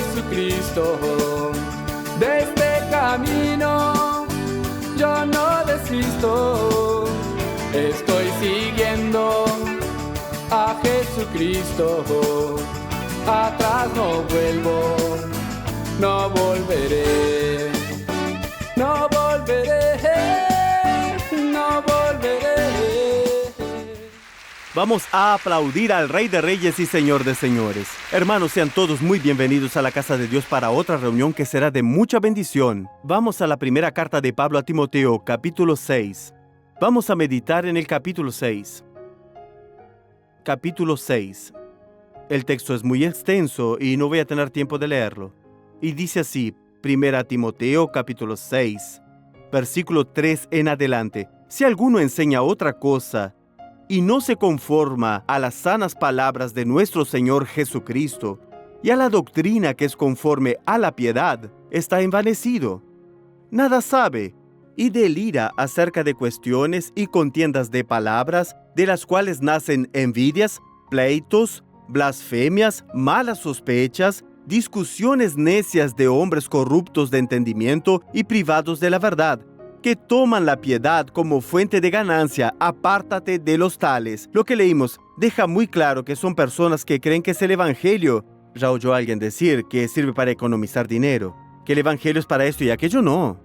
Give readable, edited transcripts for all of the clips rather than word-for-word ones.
Jesucristo. De este camino yo no desisto. Estoy siguiendo a Jesucristo. Atrás no vuelvo, no volveré, no volveré, no volveré. Vamos a aplaudir al Rey de Reyes y Señor de Señores. Hermanos, sean todos muy bienvenidos a la casa de Dios para otra reunión que será de mucha bendición. Vamos a la primera carta de Pablo a Timoteo, capítulo 6. Vamos a meditar en el capítulo 6. Capítulo 6. El texto es muy extenso y no voy a tener tiempo de leerlo. Y dice así, primera Timoteo, capítulo 6, versículo 3 en adelante. Si alguno enseña otra cosa y no se conforma a las sanas palabras de nuestro Señor Jesucristo y a la doctrina que es conforme a la piedad, está envanecido. Nada sabe y delira acerca de cuestiones y contiendas de palabras, de las cuales nacen envidias, pleitos, blasfemias, malas sospechas, discusiones necias de hombres corruptos de entendimiento y privados de la verdad, que toman la piedad como fuente de ganancia. Apártate de los tales. Lo que leímos deja muy claro que son personas que creen que es el Evangelio. Ya oyó alguien decir que sirve para economizar dinero, que el Evangelio es para esto y aquello. No.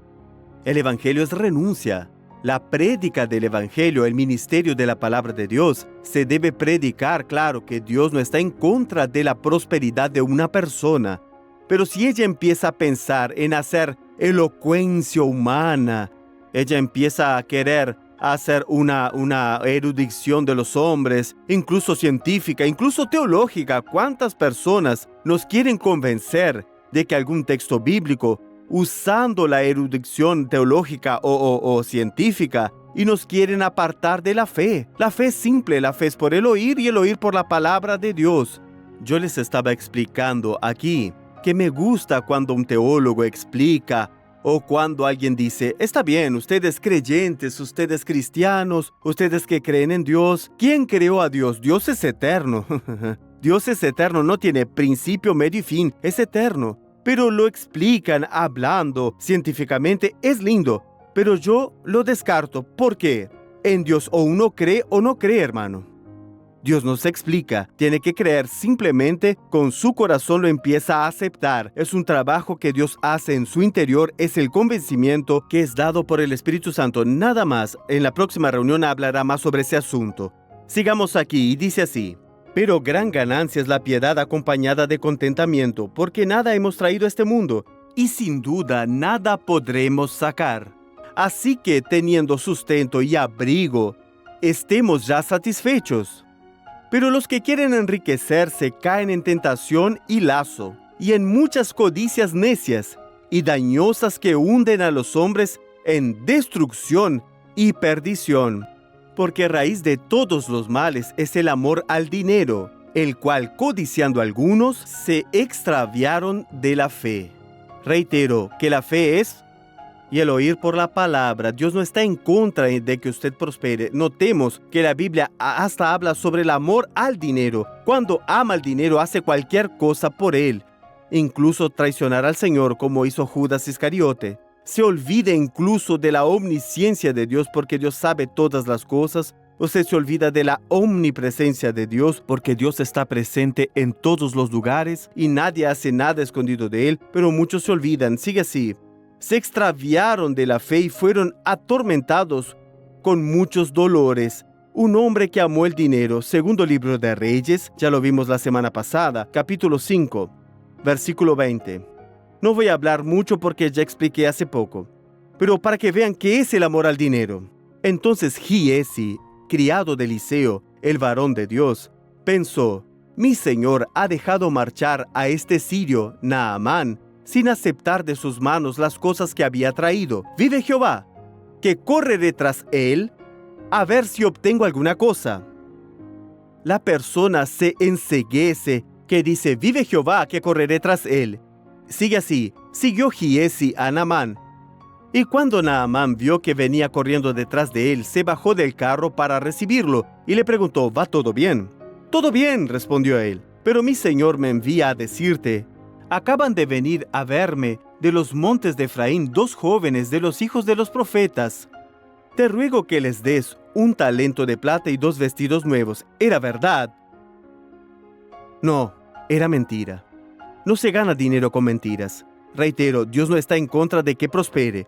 El Evangelio es renuncia. La prédica del Evangelio, el ministerio de la palabra de Dios, se debe predicar. Claro que Dios no está en contra de la prosperidad de una persona, pero si ella empieza a pensar en hacer elocuencia humana, ella empieza a querer hacer una erudición de los hombres, incluso científica, incluso teológica. ¿Cuántas personas nos quieren convencer de que algún texto bíblico, usando la erudición teológica o científica, y nos quieren apartar de la fe? La fe es simple, la fe es por el oír y el oír por la palabra de Dios. Yo les estaba explicando aquí que me gusta cuando un teólogo explica o cuando alguien dice, está bien, ustedes creyentes, ustedes cristianos, ustedes que creen en Dios. ¿Quién creó a Dios? Dios es eterno. Dios es eterno, no tiene principio, medio y fin, es eterno. Pero lo explican hablando científicamente, es lindo, pero yo lo descarto. ¿Por qué? En Dios o uno cree o no cree, hermano. Dios nos explica, tiene que creer, simplemente con su corazón lo empieza a aceptar. Es un trabajo que Dios hace en su interior, es el convencimiento que es dado por el Espíritu Santo. Nada más, en la próxima reunión hablará más sobre ese asunto. Sigamos aquí y dice así. Pero gran ganancia es la piedad acompañada de contentamiento, porque nada hemos traído a este mundo, y sin duda nada podremos sacar. Así que, teniendo sustento y abrigo, estemos ya satisfechos. Pero los que quieren enriquecerse caen en tentación y lazo, y en muchas codicias necias y dañosas que hunden a los hombres en destrucción y perdición. Porque raíz de todos los males es el amor al dinero, el cual, codiciando algunos, se extraviaron de la fe. Reitero que la fe es y el oír por la palabra. Dios no está en contra de que usted prospere. Notemos que la Biblia hasta habla sobre el amor al dinero. Cuando ama el dinero, hace cualquier cosa por él, incluso traicionar al Señor, como hizo Judas Iscariote. Se olvida incluso de la omnisciencia de Dios, porque Dios sabe todas las cosas. Usted se olvida de la omnipresencia de Dios, porque Dios está presente en todos los lugares y nadie hace nada escondido de él, pero muchos se olvidan. Sigue así. Se extraviaron de la fe y fueron atormentados con muchos dolores. Un hombre que amó el dinero. Segundo libro de Reyes, ya lo vimos la semana pasada, capítulo 5, versículo 20. No voy a hablar mucho porque ya expliqué hace poco, pero para que vean qué es el amor al dinero. Entonces Giezi, criado de Eliseo, el varón de Dios, pensó, mi señor ha dejado marchar a este sirio, Naamán, sin aceptar de sus manos las cosas que había traído. Vive Jehová, que correré tras él, a ver si obtengo alguna cosa. La persona se enceguece, que dice, vive Jehová, que correré tras él. Sigue así, siguió Giezi a Naamán. Y cuando Naamán vio que venía corriendo detrás de él, se bajó del carro para recibirlo, y le preguntó, ¿va todo bien? Todo bien, respondió él, pero mi señor me envía a decirte, Acaban de venir a verme de los montes de Efraín 2 jóvenes de los hijos de los profetas. Te ruego que les des un talento de plata y 2 vestidos nuevos. ¿Era verdad? No, era mentira. No se gana dinero con mentiras. Reitero, Dios no está en contra de que prospere.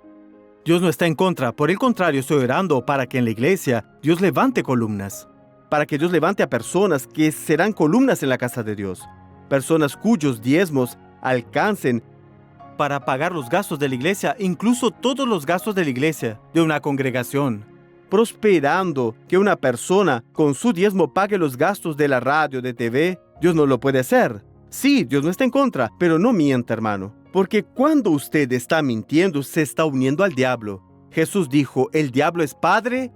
Dios no está en contra. Por el contrario, estoy orando para que en la iglesia Dios levante columnas. Para que Dios levante a personas que serán columnas en la casa de Dios. Personas cuyos diezmos alcancen para pagar los gastos de la iglesia, incluso todos los gastos de la iglesia, de una congregación. Prosperando que una persona con su diezmo pague los gastos de la radio, de TV, Dios no lo puede hacer. Sí, Dios no está en contra, pero no mienta, hermano. Porque cuando usted está mintiendo, se está uniendo al diablo. Jesús dijo, el diablo es padre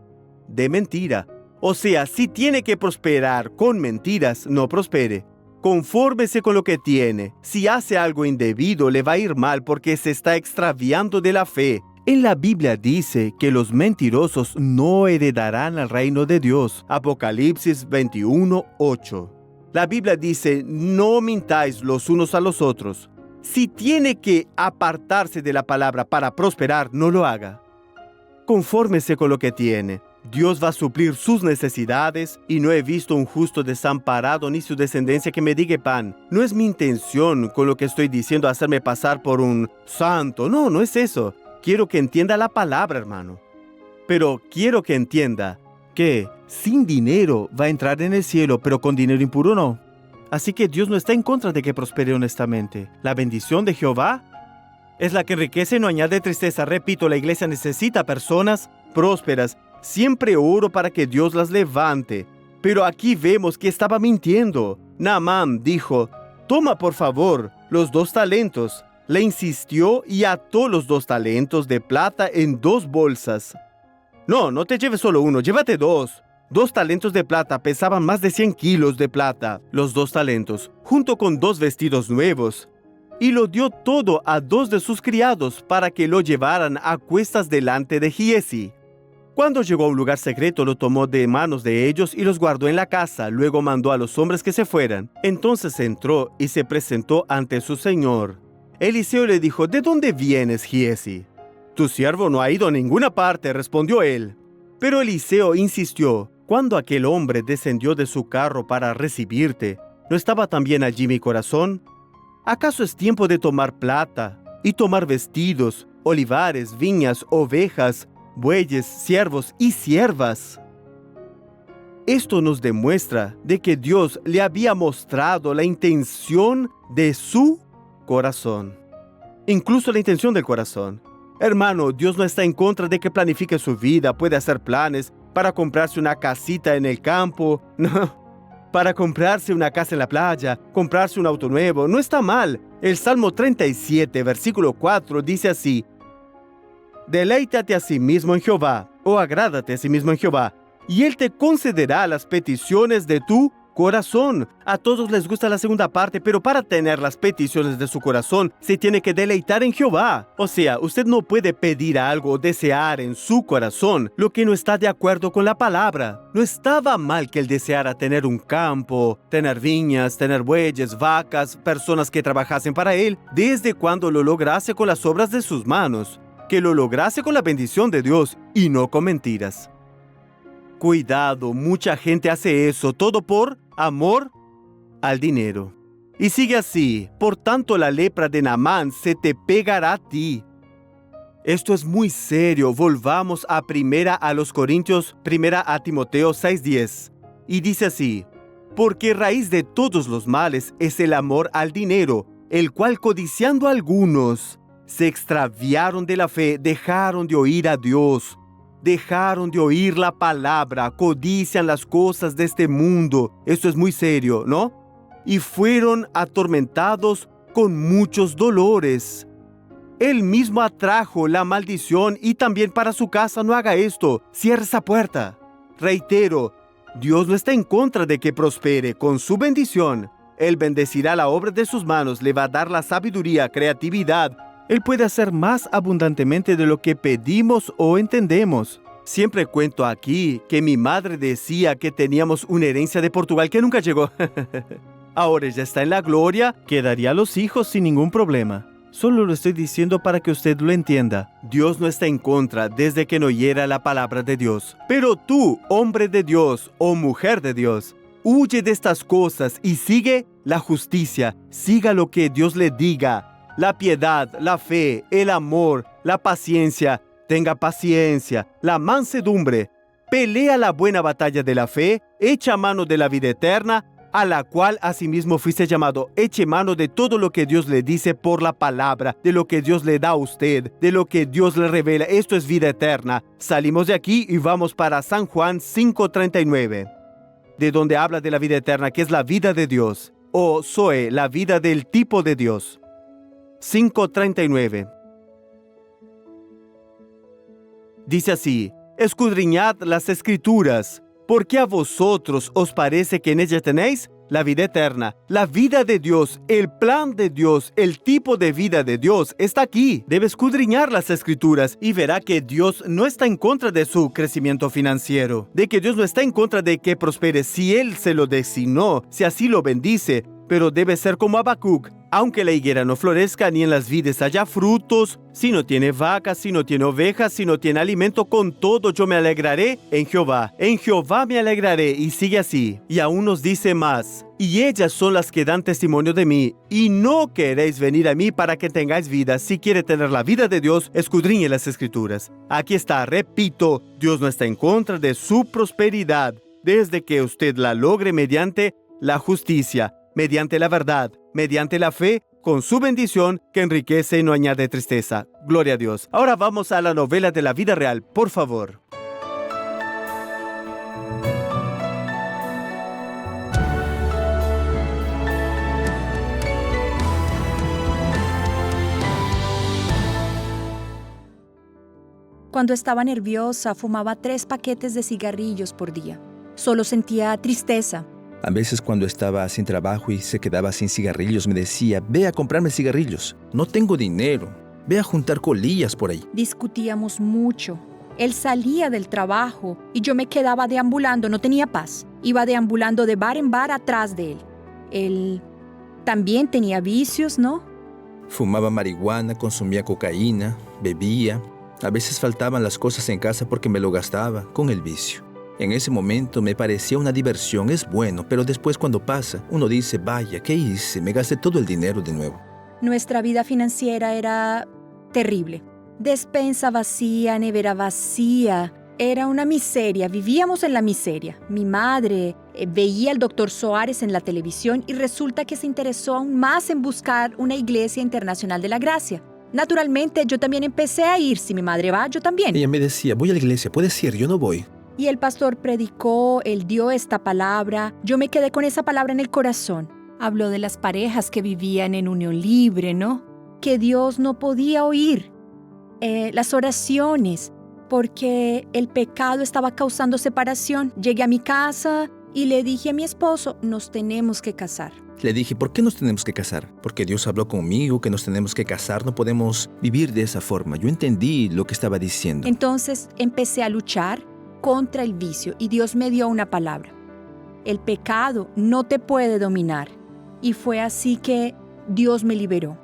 de mentira. O sea, si tiene que prosperar con mentiras, no prospere. Confórmese con lo que tiene. Si hace algo indebido, le va a ir mal porque se está extraviando de la fe. En la Biblia dice que los mentirosos no heredarán al reino de Dios. Apocalipsis 21:8. La Biblia dice, no mintáis los unos a los otros. Si tiene que apartarse de la palabra para prosperar, no lo haga. Confórmese con lo que tiene. Dios va a suplir sus necesidades y no he visto un justo desamparado ni su descendencia que me diga pan. No es mi intención con lo que estoy diciendo hacerme pasar por un santo. No, no es eso. Quiero que entienda la palabra, hermano. Pero quiero que entienda que sin dinero va a entrar en el cielo, pero con dinero impuro no. Así que Dios no está en contra de que prospere honestamente. La bendición de Jehová es la que enriquece y no añade tristeza. Repito, la iglesia necesita personas prósperas. Siempre oro para que Dios las levante. Pero aquí vemos que estaba mintiendo. Naamán dijo, toma por favor los 2 talentos. Le insistió y ató los 2 talentos de plata en 2 bolsas. No, no te lleves solo uno, llévate 2. 2 talentos de plata pesaban más de 100 kilos de plata. Los 2 talentos, junto con 2 vestidos nuevos. Y lo dio todo a 2 de sus criados para que lo llevaran a cuestas delante de Giezi. Cuando llegó a un lugar secreto, lo tomó de manos de ellos y los guardó en la casa. Luego mandó a los hombres que se fueran. Entonces entró y se presentó ante su señor. Eliseo le dijo, ¿de dónde vienes, Giezi? Tu siervo no ha ido a ninguna parte, respondió él. Pero Eliseo insistió, cuando aquel hombre descendió de su carro para recibirte, ¿no estaba también allí mi corazón? ¿Acaso es tiempo de tomar plata y tomar vestidos, olivares, viñas, ovejas, bueyes, siervos y siervas? Esto nos demuestra de que Dios le había mostrado la intención de su corazón. Incluso la intención del corazón. Hermano, Dios no está en contra de que planifique su vida, puede hacer planes para comprarse una casita en el campo, no, para comprarse una casa en la playa, comprarse un auto nuevo, no está mal. El Salmo 37, versículo 4 dice así, deleítate a sí mismo en Jehová, o agrádate a sí mismo en Jehová, y Él te concederá las peticiones de tu corazón. A todos les gusta la segunda parte, pero para tener las peticiones de su corazón, se tiene que deleitar en Jehová. O sea, usted no puede pedir algo o desear en su corazón lo que no está de acuerdo con la palabra. No estaba mal que él deseara tener un campo, tener viñas, tener bueyes, vacas, personas que trabajasen para él, desde cuando lo lograse con las obras de sus manos, que lo lograse con la bendición de Dios y no con mentiras. Cuidado, mucha gente hace eso, todo por amor al dinero. Y sigue así, por tanto la lepra de Naamán se te pegará a ti. Esto es muy serio. Volvamos a Timoteo 6:10. Y dice así, porque raíz de todos los males es el amor al dinero, el cual codiciando algunos se extraviaron de la fe, dejaron de oír a Dios. Dejaron de oír la palabra, codician las cosas de este mundo. Esto es muy serio, ¿no? Y fueron atormentados con muchos dolores. Él mismo atrajo la maldición y también para su casa no haga esto. Cierre esa puerta. Reitero, Dios no está en contra de que prospere. Con su bendición, Él bendecirá la obra de sus manos, le va a dar la sabiduría, creatividad. Él puede hacer más abundantemente de lo que pedimos o entendemos. Siempre cuento aquí que mi madre decía que teníamos una herencia de Portugal que nunca llegó. Ahora ella está en la gloria, quedaría a los hijos sin ningún problema. Solo lo estoy diciendo para que usted lo entienda. Dios no está en contra desde que no oyera la palabra de Dios. Pero tú, hombre de Dios o mujer de Dios, huye de estas cosas y sigue la justicia. Siga lo que Dios le diga. La piedad, la fe, el amor, la paciencia. Tenga paciencia, la mansedumbre. Pelea la buena batalla de la fe. Echa mano de la vida eterna, a la cual asimismo fuiste llamado. Eche mano de todo lo que Dios le dice por la palabra, de lo que Dios le da a usted, de lo que Dios le revela. Esto es vida eterna. Salimos de aquí y vamos para San Juan 5:39, de donde habla de la vida eterna, que es la vida de Dios, o Zoe, la vida del tipo de Dios. 5:39. Dice así: escudriñad las Escrituras, porque a vosotros os parece que en ellas tenéis la vida eterna. La vida de Dios, el plan de Dios, el tipo de vida de Dios está aquí. Debe escudriñar las Escrituras y verá que Dios no está en contra de su crecimiento financiero, de que Dios no está en contra de que prospere si Él se lo designó, si así lo bendice, pero debe ser como Habacuc. Aunque la higuera no florezca ni en las vides haya frutos, si no tiene vacas, si no tiene ovejas, si no tiene alimento, con todo yo me alegraré en Jehová. En Jehová me alegraré. Y sigue así. Y aún nos dice más: y ellas son las que dan testimonio de mí, y no queréis venir a mí para que tengáis vida. Si quiere tener la vida de Dios, escudriñe las Escrituras. Aquí está, repito, Dios no está en contra de su prosperidad, desde que usted la logre mediante la justicia, mediante la verdad, mediante la fe, con su bendición que enriquece y no añade tristeza. Gloria a Dios. Ahora vamos a la novela de la vida real, por favor. Cuando estaba nerviosa, fumaba 3 paquetes de cigarrillos por día. Solo sentía tristeza. A veces cuando estaba sin trabajo y se quedaba sin cigarrillos, me decía: ve a comprarme cigarrillos. No tengo dinero. Ve a juntar colillas por ahí. Discutíamos mucho. Él salía del trabajo y yo me quedaba deambulando, no tenía paz. Iba deambulando de bar en bar atrás de él. Él también tenía vicios, ¿no? Fumaba marihuana, consumía cocaína, bebía. A veces faltaban las cosas en casa porque me lo gastaba con el vicio. En ese momento me parecía una diversión, es bueno, pero después cuando pasa, uno dice: vaya, ¿qué hice? Me gasté todo el dinero de nuevo. Nuestra vida financiera era terrible. Despensa vacía, nevera vacía. Era una miseria, vivíamos en la miseria. Mi madre veía al Dr. Soares en la televisión y resulta que se interesó aún más en buscar una iglesia internacional de la gracia. Naturalmente, yo también empecé a ir. Si mi madre va, yo también. Ella me decía: voy a la iglesia, puedes ir, yo no voy. Y el pastor predicó, él dio esta palabra. Yo me quedé con esa palabra en el corazón. Habló de las parejas que vivían en unión libre, ¿no? Que Dios no podía oír las oraciones porque el pecado estaba causando separación. Llegué a mi casa y le dije a mi esposo: nos tenemos que casar. Le dije: ¿por qué nos tenemos que casar? Porque Dios habló conmigo que nos tenemos que casar, no podemos vivir de esa forma. Yo entendí lo que estaba diciendo. Entonces empecé a luchar contra el vicio y Dios me dio una palabra: el pecado no te puede dominar. Y fue así que Dios me liberó.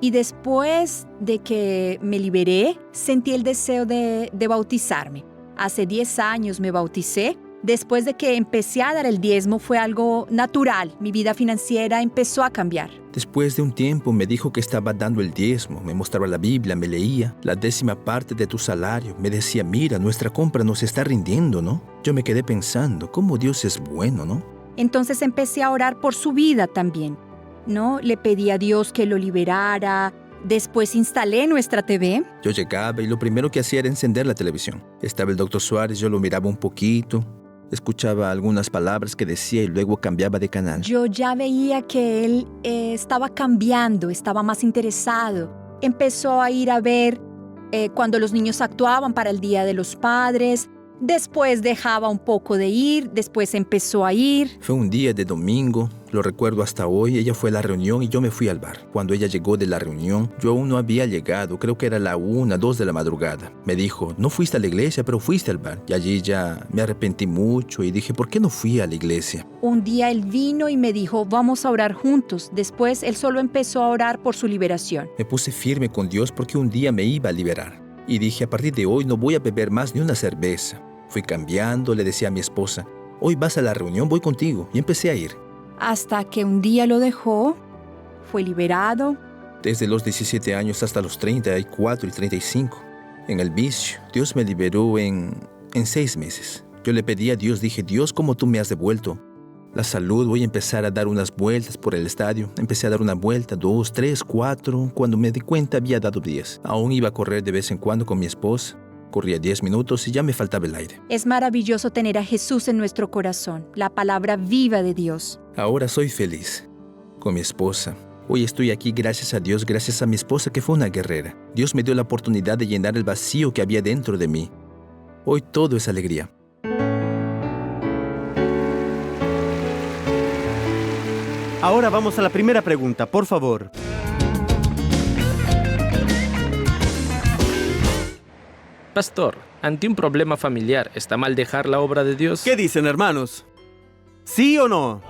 Y después de que me liberé, sentí el deseo de bautizarme. Hace 10 años me bauticé. Después de que empecé a dar el diezmo, fue algo natural. Mi vida financiera empezó a cambiar. Después de un tiempo me dijo que estaba dando el diezmo, me mostraba la Biblia, me leía la 10ª parte de tu salario. Me decía: mira, nuestra compra nos está rindiendo, ¿no? Yo me quedé pensando: cómo Dios es bueno, ¿no? Entonces empecé a orar por su vida también, ¿no? Le pedí a Dios que lo liberara. Después instalé nuestra TV. Yo llegaba y lo primero que hacía era encender la televisión. Estaba el Dr. Soares, yo lo miraba un poquito. Escuchaba algunas palabras que decía y luego cambiaba de canal. Yo ya veía que él estaba cambiando, estaba más interesado. Empezó a ir a ver cuando los niños actuaban para el Día de los Padres. Después dejaba un poco de ir, después empezó a ir. Fue un día de domingo Lo recuerdo hasta hoy. Ella fue a la reunión y yo me fui al bar. Cuando ella llegó de la reunión, yo aún no había llegado. Creo que era la 1, 2 de la madrugada. Me dijo, no fuiste a la iglesia, pero fuiste al bar. Y allí ya me arrepentí mucho y dije, ¿por qué no fui a la iglesia? Un día él vino y me dijo, vamos a orar juntos. Después él solo empezó a orar por su liberación. Me puse firme con Dios porque un día me iba a liberar. Y dije, a partir de hoy no voy a beber más ni una cerveza. Fui cambiando, le decía a mi esposa, hoy vas a la reunión, voy contigo. Y empecé a ir. Hasta que un día lo dejó, fue liberado. Desde los 17 años hasta los 34 y 35. En el vicio, Dios me liberó en 6 meses. Yo le pedí a Dios, dije, Dios, ¿cómo tú me has devuelto la salud? Voy a empezar a dar unas vueltas por el estadio. Empecé a dar una vuelta, 2, 3, 4. Cuando me di cuenta había dado 10. Aún iba a correr de vez en cuando con mi esposa. Corría 10 minutos y ya me faltaba el aire. Es maravilloso tener a Jesús en nuestro corazón, la palabra viva de Dios. Ahora soy feliz con mi esposa. Hoy estoy aquí gracias a Dios, gracias a mi esposa que fue una guerrera. Dios me dio la oportunidad de llenar el vacío que había dentro de mí. Hoy todo es alegría. Ahora vamos a la primera pregunta, por favor. Pastor, ante un problema familiar, ¿está mal dejar la obra de Dios? ¿Qué dicen, hermanos? ¿Sí o no?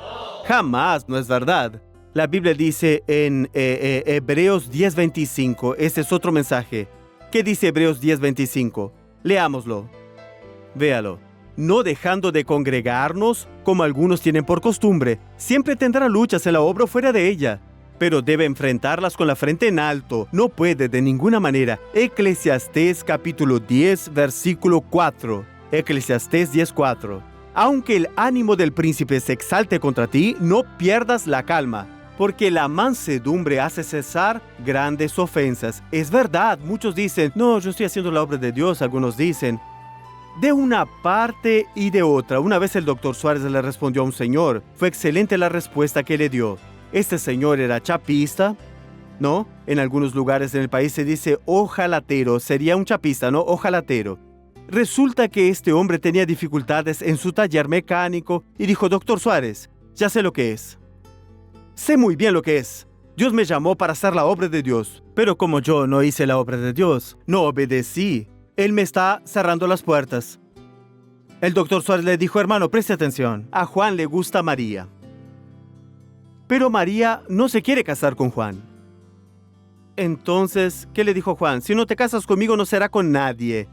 Jamás, no es verdad. La Biblia dice en Hebreos 10:25, ese es otro mensaje. ¿Qué dice Hebreos 10:25? Leámoslo. Véalo. No dejando de congregarnos, como algunos tienen por costumbre. Siempre tendrá luchas en la obra o fuera de ella, pero debe enfrentarlas con la frente en alto. No puede de ninguna manera. Eclesiastés capítulo 10, versículo 4. Eclesiastés 10:4. Aunque el ánimo del príncipe se exalte contra ti, no pierdas la calma, porque la mansedumbre hace cesar grandes ofensas. Es verdad, muchos dicen, no, yo estoy haciendo la obra de Dios. Algunos dicen, de una parte y de otra. Una vez el doctor Suárez le respondió a un señor. Fue excelente la respuesta que le dio. Este señor era chapista, ¿no? En algunos lugares en el país se dice ojalatero. Sería un chapista, ¿no? Ojalatero. Resulta que este hombre tenía dificultades en su taller mecánico y dijo, doctor Suárez, ya sé lo que es. Sé muy bien lo que es. Dios me llamó para hacer la obra de Dios. Pero como yo no hice la obra de Dios, no obedecí, Él me está cerrando las puertas. El doctor Suárez le dijo, hermano, preste atención. A Juan le gusta María. Pero María no se quiere casar con Juan. Entonces, ¿qué le dijo Juan? Si no te casas conmigo, no será con nadie.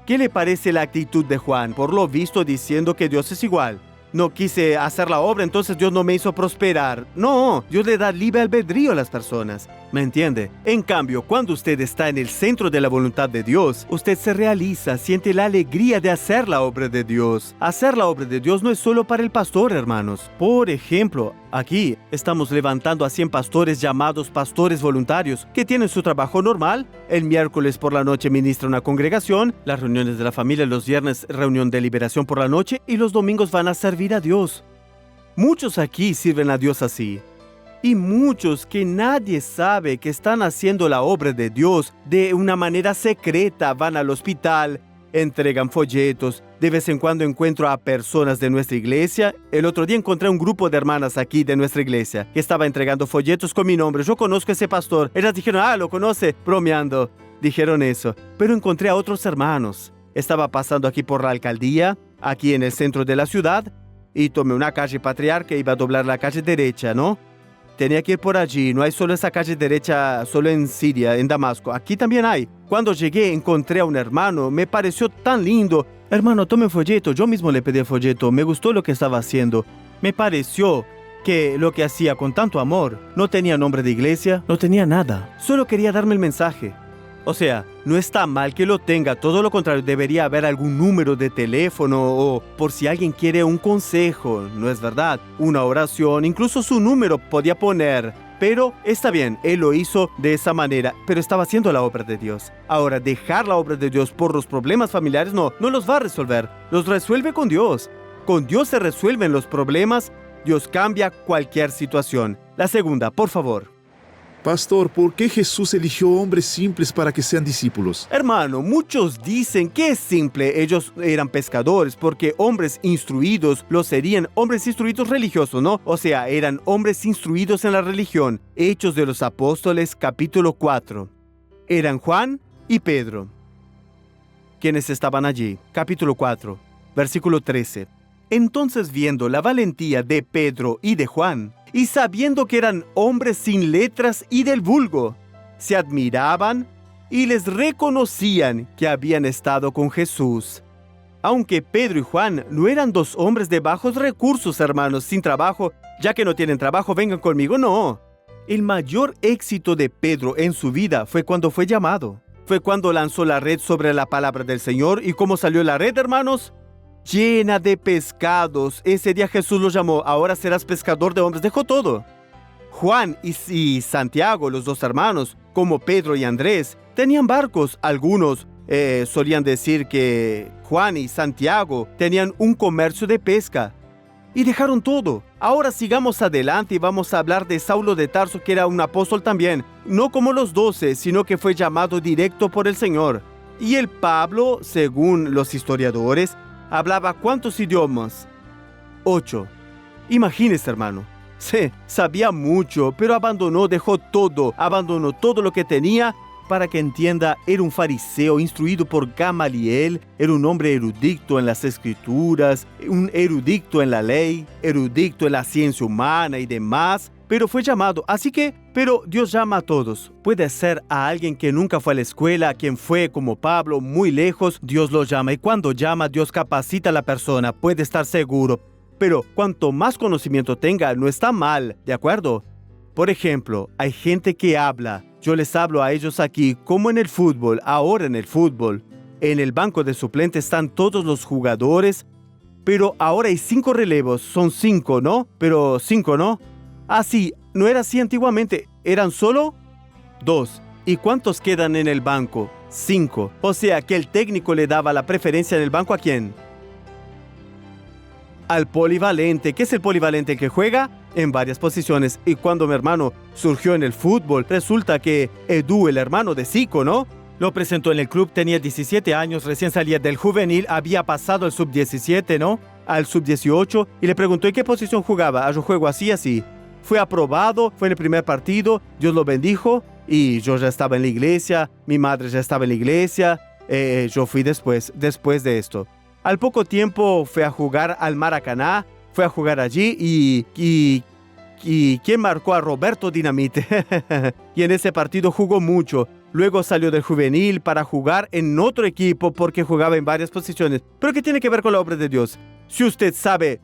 ¿Qué le parece la actitud de Juan? Por lo visto diciendo que Dios es igual. No quise hacer la obra, entonces Dios no me hizo prosperar. No, Dios le da libre albedrío a las personas. ¿Me entiende? En cambio, cuando usted está en el centro de la voluntad de Dios, usted se realiza, siente la alegría de hacer la obra de Dios. Hacer la obra de Dios no es solo para el pastor, hermanos. Por ejemplo, aquí estamos levantando a 100 pastores llamados pastores voluntarios que tienen su trabajo normal. El miércoles por la noche ministra una congregación, las reuniones de la familia, los viernes reunión de liberación por la noche y los domingos van a servir a Dios. Muchos aquí sirven a Dios así. Y muchos que nadie sabe que están haciendo la obra de Dios de una manera secreta van al hospital, entregan folletos. De vez en cuando encuentro a personas de nuestra iglesia. El otro día encontré un grupo de hermanas aquí de nuestra iglesia que estaba entregando folletos con mi nombre. Yo conozco a ese pastor. Ellas dijeron, lo conoce, bromeando. Dijeron eso. Pero encontré a otros hermanos. Estaba pasando aquí por la alcaldía, aquí en el centro de la ciudad, y tomé una calle Patriarca e iba a doblar la calle derecha, ¿no? Tenía que ir por allí. No hay solo esa calle derecha, solo en Siria, en Damasco. Aquí también hay. Cuando llegué, encontré a un hermano. Me pareció tan lindo. Hermano, tome un folleto. Yo mismo le pedí el folleto. Me gustó lo que estaba haciendo. Me pareció que lo que hacía con tanto amor. No tenía nombre de iglesia, no tenía nada. Solo quería darme el mensaje. O sea, no está mal que lo tenga, todo lo contrario, debería haber algún número de teléfono o por si alguien quiere un consejo, ¿no es verdad? Una oración, incluso su número podía poner. Pero está bien, él lo hizo de esa manera, pero estaba haciendo la obra de Dios. Ahora, dejar la obra de Dios por los problemas familiares no los va a resolver, los resuelve con Dios. Con Dios se resuelven los problemas, Dios cambia cualquier situación. La segunda, por favor. Pastor, ¿por qué Jesús eligió hombres simples para que sean discípulos? Hermano, muchos dicen que es simple. Ellos eran pescadores porque hombres instruidos lo serían hombres instruidos religiosos, ¿no? O sea, eran hombres instruidos en la religión. Hechos de los Apóstoles, capítulo 4. Eran Juan y Pedro, quienes estaban allí. Capítulo 4, versículo 13. Entonces, viendo la valentía de Pedro y de Juan, y sabiendo que eran hombres sin letras y del vulgo, se admiraban y les reconocían que habían estado con Jesús. Aunque Pedro y Juan no eran dos hombres de bajos recursos, hermanos, sin trabajo, ya que no tienen trabajo, vengan conmigo, no. El mayor éxito de Pedro en su vida fue cuando fue llamado. Fue cuando lanzó la red sobre la palabra del Señor. ¿Y cómo salió la red, hermanos? Llena de pescados. Ese día Jesús los llamó, ahora serás pescador de hombres. Dejó todo. Juan y Santiago, los dos hermanos, como Pedro y Andrés, tenían barcos. Algunos solían decir que Juan y Santiago tenían un comercio de pesca. Y dejaron todo. Ahora sigamos adelante y vamos a hablar de Saulo de Tarso, que era un apóstol también. No como los 12, sino que fue llamado directo por el Señor. Y el Pablo, según los historiadores, hablaba ¿cuántos idiomas? 8. Imagínese, hermano. Sí, sabía mucho, pero dejó todo, abandonó todo lo que tenía. Para que entienda, era un fariseo instruido por Gamaliel, era un hombre erudito en las escrituras, un erudito en la ley, erudito en la ciencia humana y demás, pero fue llamado. Pero Dios llama a todos. Puede ser a alguien que nunca fue a la escuela, a quien fue como Pablo, muy lejos, Dios lo llama. Y cuando llama, Dios capacita a la persona, puede estar seguro. Pero cuanto más conocimiento tenga, no está mal, ¿de acuerdo? Por ejemplo, hay gente que habla. Yo les hablo a ellos aquí, como en el fútbol, ahora en el fútbol. En el banco de suplentes están todos los jugadores, pero ahora hay 5 relevos. Son 5, ¿no? Pero 5, ¿no? Ah, sí, no era así antiguamente. Eran solo 2. ¿Y cuántos quedan en el banco? 5. O sea, que el técnico le daba la preferencia en el banco ¿a quién? Al polivalente. ¿Qué es el polivalente? El que juega en varias posiciones. Y cuando mi hermano surgió en el fútbol, resulta que Edu, el hermano de Zico, ¿no? Lo presentó en el club, tenía 17 años, recién salía del juvenil, había pasado al sub-17, ¿no? Al sub-18, y le preguntó ¿en qué posición jugaba? Ah, yo juego así, así. Fue aprobado, fue en el primer partido, Dios lo bendijo, y yo ya estaba en la iglesia, mi madre ya estaba en la iglesia, yo fui después de esto. Al poco tiempo fue a jugar al Maracaná, fue a jugar allí y ¿quién marcó a Roberto Dinamite? Y en ese partido jugó mucho. Luego salió del juvenil para jugar en otro equipo porque jugaba en varias posiciones. ¿Pero qué tiene que ver con la obra de Dios? Si usted sabe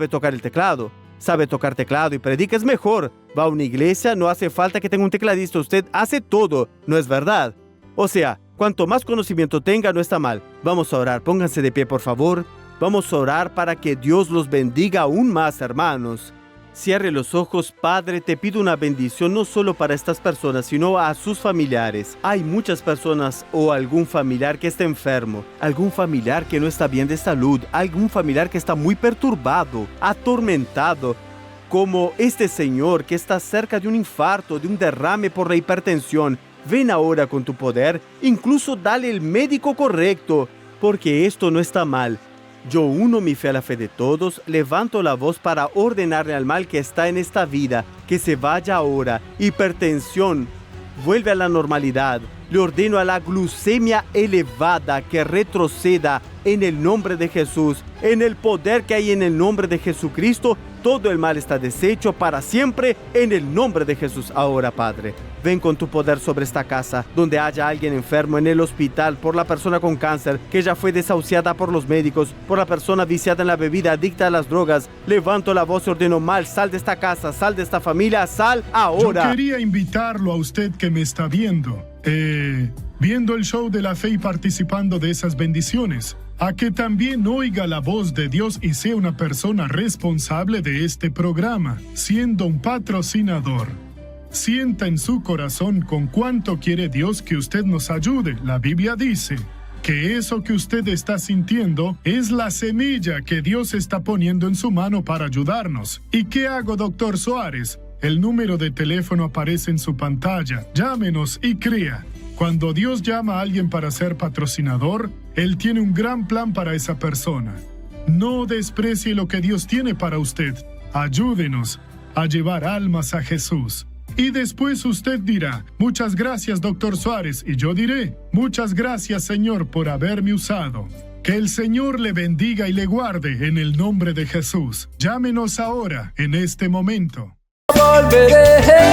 tocar el teclado, sabe tocar teclado y predica, es mejor. Va a una iglesia, no hace falta que tenga un tecladista. Usted hace todo, ¿no es verdad? O sea, cuanto más conocimiento tenga, no está mal. Vamos a orar, pónganse de pie, por favor. Vamos a orar para que Dios los bendiga aún más, hermanos. Cierre los ojos. Padre, te pido una bendición no solo para estas personas, sino a sus familiares. Hay muchas personas o algún familiar que está enfermo, algún familiar que no está bien de salud, algún familiar que está muy perturbado, atormentado, como este señor que está cerca de un infarto, de un derrame por la hipertensión. Ven ahora con tu poder, incluso dale el médico correcto, porque esto no está mal. Yo uno mi fe a la fe de todos, levanto la voz para ordenarle al mal que está en esta vida, que se vaya ahora. Hipertensión, vuelve a la normalidad. Le ordeno a la glucemia elevada que retroceda en el nombre de Jesús. En el poder que hay en el nombre de Jesucristo, todo el mal está deshecho para siempre en el nombre de Jesús. Ahora, Padre, ven con tu poder sobre esta casa, donde haya alguien enfermo en el hospital, por la persona con cáncer, que ya fue desahuciada por los médicos, por la persona viciada en la bebida, adicta a las drogas. Levanto la voz y ordeno mal, sal de esta casa, sal de esta familia, sal ahora. Yo quería invitarlo a usted que me está viendo, viendo el show de la fe y participando de esas bendiciones, a que también oiga la voz de Dios y sea una persona responsable de este programa, siendo un patrocinador. Sienta en su corazón con cuánto quiere Dios que usted nos ayude. La Biblia dice que eso que usted está sintiendo es la semilla que Dios está poniendo en su mano para ayudarnos. ¿Y qué hago, Dr. Suárez? El número de teléfono aparece en su pantalla. Llámenos y crea. Cuando Dios llama a alguien para ser patrocinador, Él tiene un gran plan para esa persona. No desprecie lo que Dios tiene para usted. Ayúdenos a llevar almas a Jesús. Y después usted dirá, muchas gracias, Dr. Suárez, y yo diré, muchas gracias, Señor, por haberme usado. Que el Señor le bendiga y le guarde en el nombre de Jesús. Llámenos ahora, en este momento. Volveré.